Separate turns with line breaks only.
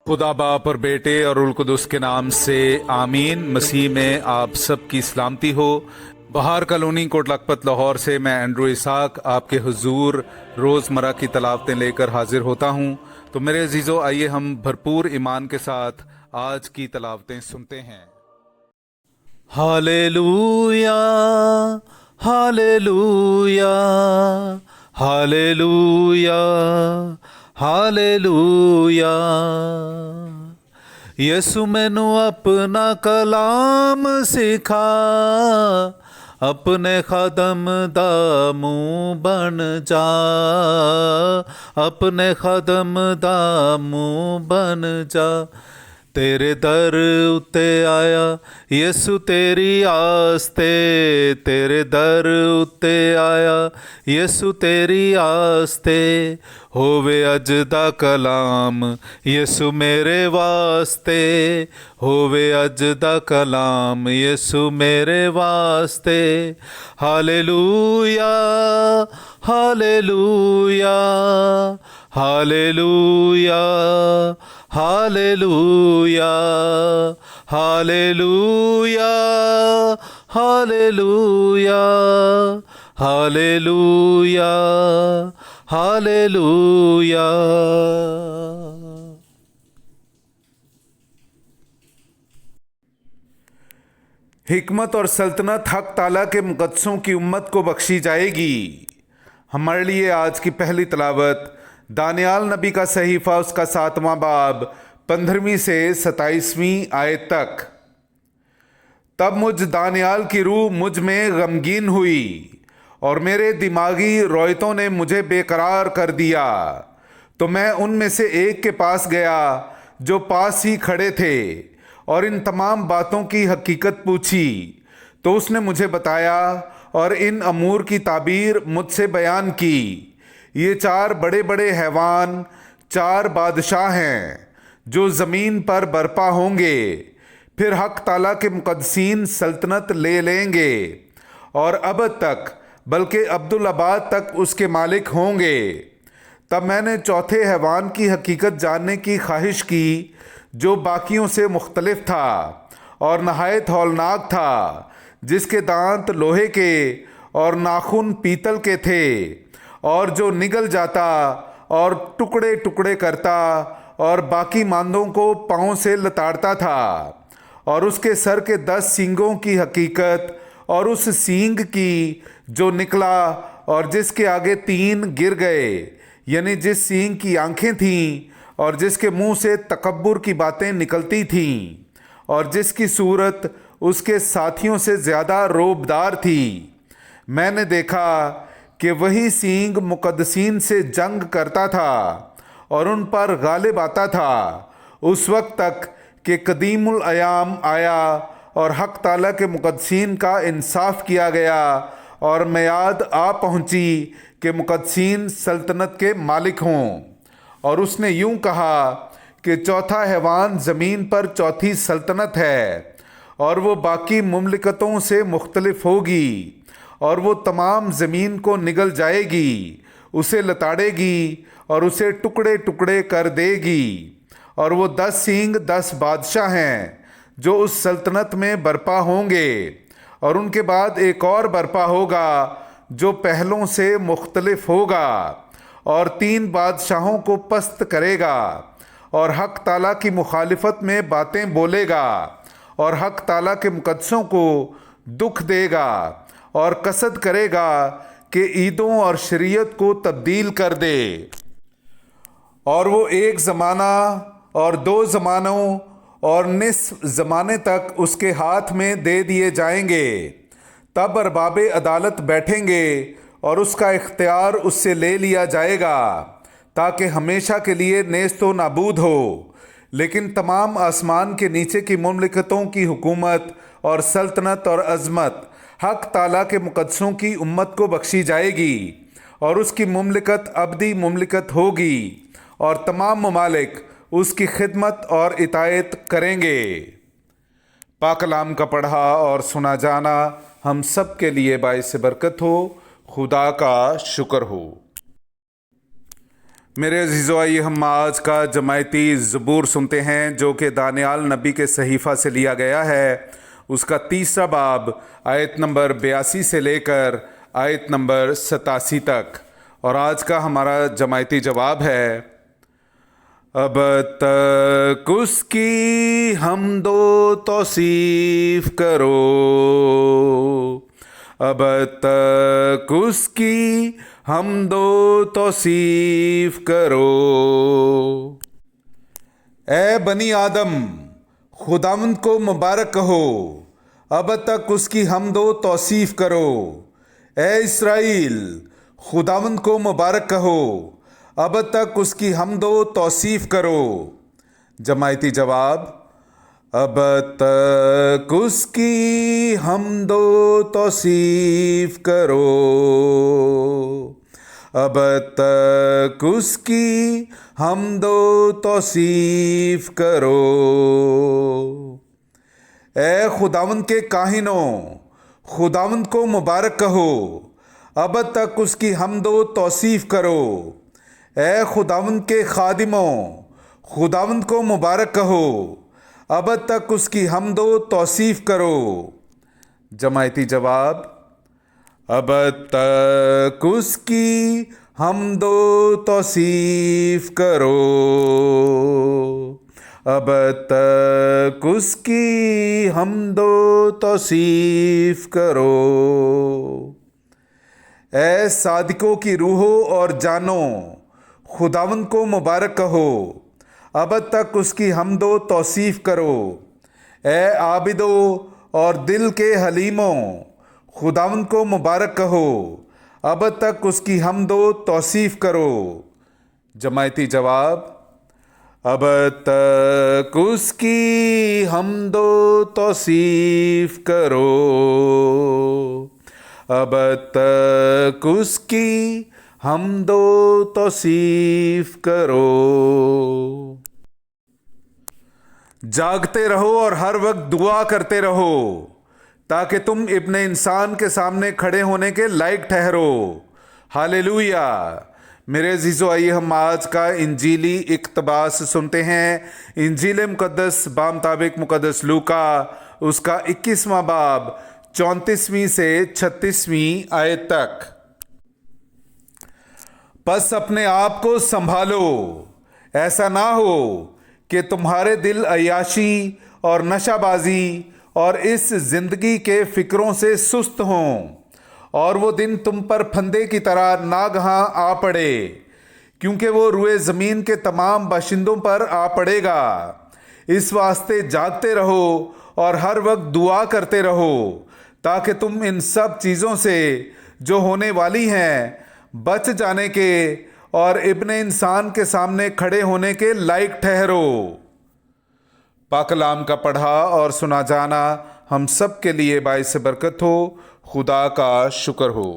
खुदा बाप और बेटे और उल कुदस के नाम से आमीन। मसीह में आप सब की सलामती हो। बहार कॉलोनी कोट लखपत लाहौर से मैं एंड्रू इसाक आपके हुजूर रोज़मर्रा की तलावतें लेकर हाजिर होता हूँ। तो मेरे अजीज़ों, आइए हम भरपूर ईमान के साथ आज की तलावतें सुनते हैं। Hallelujah, hallelujah, hallelujah, hallelujah. Yesu मैनू अपना कलाम सिखा, अपने खादम दा मुंह बन जा, अपने खादम दा मुंह बन जा। तेरे दर उत्ते आया यसु तेरी आस्ते, तेरे दर उत्ते आया यसु तेरी आस्ते। होवे अज दा कलाम यसु मेरे वास्ते, होवे अज दा कलाम यसु मेरे वास्ते। Hallelujah, hallelujah, hallelujah, hallelujah, hallelujah, hallelujah, hallelujah, hallelujah. हिकमत और सल्तनत हक ताला के मुकद्दसों की उम्मत को बख्शी जाएगी। हमारे लिए आज की पहली तलावत दानियाल नबी का सहीफा, उसका 7वां बाब 15वीं से 27वीं आयत तक। तब मुझ दानियाल की रूह मुझ में गमगीन हुई और मेरे दिमागी रोयतों ने मुझे बेकरार कर दिया। तो मैं उनमें से एक के पास गया जो पास ही खड़े थे और इन तमाम बातों की हकीकत पूछी। तो उसने मुझे बताया और इन अमूर की ताबीर मुझसे बयान की। ये 4 बड़े बड़े हैवान 4 बादशाह हैं जो ज़मीन पर बरपा होंगे। फिर हक ताला के मुकद्दसीन सल्तनत ले लेंगे और अबद तक बल्कि अब्दुल अबाद तक उसके मालिक होंगे। तब मैंने चौथे हैवान की हकीकत जानने की ख्वाहिश की जो बाकियों से मुख्तलिफ था और नहायत हौलनाक था, जिसके दांत लोहे के और नाखून पीतल के थे और जो निगल जाता और टुकड़े टुकड़े करता और बाकी मांदों को पाँव से लताड़ता था। और उसके सर के 10 सींगों की हकीकत और उस सींग की जो निकला और जिसके आगे 3 गिर गए, यानी जिस सींग की आंखें थीं और जिसके मुंह से तकब्बुर की बातें निकलती थीं और जिसकी सूरत उसके साथियों से ज़्यादा रोबदार थी। मैंने देखा कि वही सींग मुकद्दसीन से जंग करता था और उन पर गालिब आता था उस वक्त तक कि कदीमुल अयाम आया और हक ताला के मुकद्दसीन का इंसाफ किया गया और मियाद आ पहुंची कि मुकद्दसीन सल्तनत के मालिक हों। और उसने यूं कहा कि चौथा हैवान ज़मीन पर चौथी सल्तनत है और वो बाकी मुमलिकतों से मुख्तलिफ होगी और वो तमाम ज़मीन को निगल जाएगी, उसे लताड़ेगी और उसे टुकड़े टुकड़े कर देगी। और वो 10 सींग 10 बादशाह हैं जो उस सल्तनत में बरपा होंगे। और उनके बाद एक और बरपा होगा जो पहलों से मुख्तलिफ होगा और 3 बादशाहों को पस्त करेगा और हक ताला की मुखालिफत में बातें बोलेगा और हक ताला के मुकद्दसों को दुख देगा और कसद करेगा कि ईदों और शरीयत को तब्दील कर दे। और वो 1 ज़माना और 2 ज़मानों और निस्फ ज़माने तक उसके हाथ में दे दिए जाएंगे। तब अरबाबे अदालत बैठेंगे और उसका इख्तियार उससे ले लिया जाएगा ताकि हमेशा के लिए नेस्तो नाबूद हो। लेकिन तमाम आसमान के नीचे की मुमलिकतों की हुकूमत और सल्तनत और अज़मत हक ताला के मुकद्दसों की उम्मत को बख्शी जाएगी और उसकी मुमलिकत अबदी मुमलिकत होगी और तमाम ममालिक उसकी खिदमत और इतायत करेंगे। पाक कलाम का पढ़ा और सुना जाना हम सब के लिए बाइस बरकत हो। खुदा का शुक्र हो। میرے عزیزو، آئیے ہم آج کا جماعتی زبور سنتے ہیں جو کہ دانیال نبی کے صحیفہ سے لیا گیا ہے، اس کا 3 باب آیت نمبر 82 سے لے کر آیت نمبر 87 تک۔ اور آج کا ہمارا جماعتی جواب ہے: اب تک اس کی حمد و توصیف کرو، اب تک اس کی حمد و توصیف کرو۔ اے بنی آدم، خداوند کو مبارک کہو، اب تک اس کی حمد و توصیف کرو۔ اے اسرائیل، خداوند کو مبارک کہو، اب تک اس کی حمد و توصیف کرو۔ جماعتی جواب: اب تک اس کی حمد و توصیف کرو، اب تک اس کی حمد و توصیف کرو۔ اے خداوند کے کاہنوں، خداوند کو مبارک کہو، اب تک اس کی حمد و توصیف کرو۔ اے خداوند کے خادموں، خداوند کو مبارک کہو، اب تک اس کی حمد و توصیف کرو۔ جماعتی جواب: اب تک اس کی حمد و توصیف کرو، اب تک اس کی حمد و توصیف کرو۔ اے صادقوں کی روحوں اور جانوں، خداوند کو مبارک کہو، اب تک اس کی حمد و توصیف کرو۔ اے عابدوں اور دل کے حلیموں، خداوند کو مبارک کہو، اب تک اس کی حمد و توصیف کرو۔ جماعتی جواب: اب تک اس کی حمد و توصیف کرو، اب تک اس کی حمد و توصیف کرو۔ جاگتے رہو اور ہر وقت دعا کرتے رہو تاکہ تم ابن انسان کے سامنے کھڑے ہونے کے لائق ٹھہرو۔ ہاللیلویا۔ میرے عزیزو، آئیے ہم آج کا انجیلی اقتباس سنتے ہیں۔ انجیل مقدس بامطابق مقدس لوکا، اس کا 21واں باب 34ویں سے 36ویں آیت تک۔ پس اپنے آپ کو سنبھالو، ایسا نہ ہو کہ تمہارے دل عیاشی اور نشہ بازی اور اس زندگی کے فکروں سے سست ہوں، اور وہ دن تم پر پھندے کی طرح ناگہاں آ پڑے، کیونکہ وہ روئے زمین کے تمام باشندوں پر آ پڑے گا۔ اس واسطے جاگتے رہو اور ہر وقت دعا کرتے رہو تاکہ تم ان سب چیزوں سے جو ہونے والی ہیں بچ جانے کے اور ابن انسان کے سامنے کھڑے ہونے کے لائق ٹھہرو۔ پاک کلام کا پڑھا اور سنا جانا ہم سب کے لیے باعث برکت ہو۔ خدا کا شکر ہو۔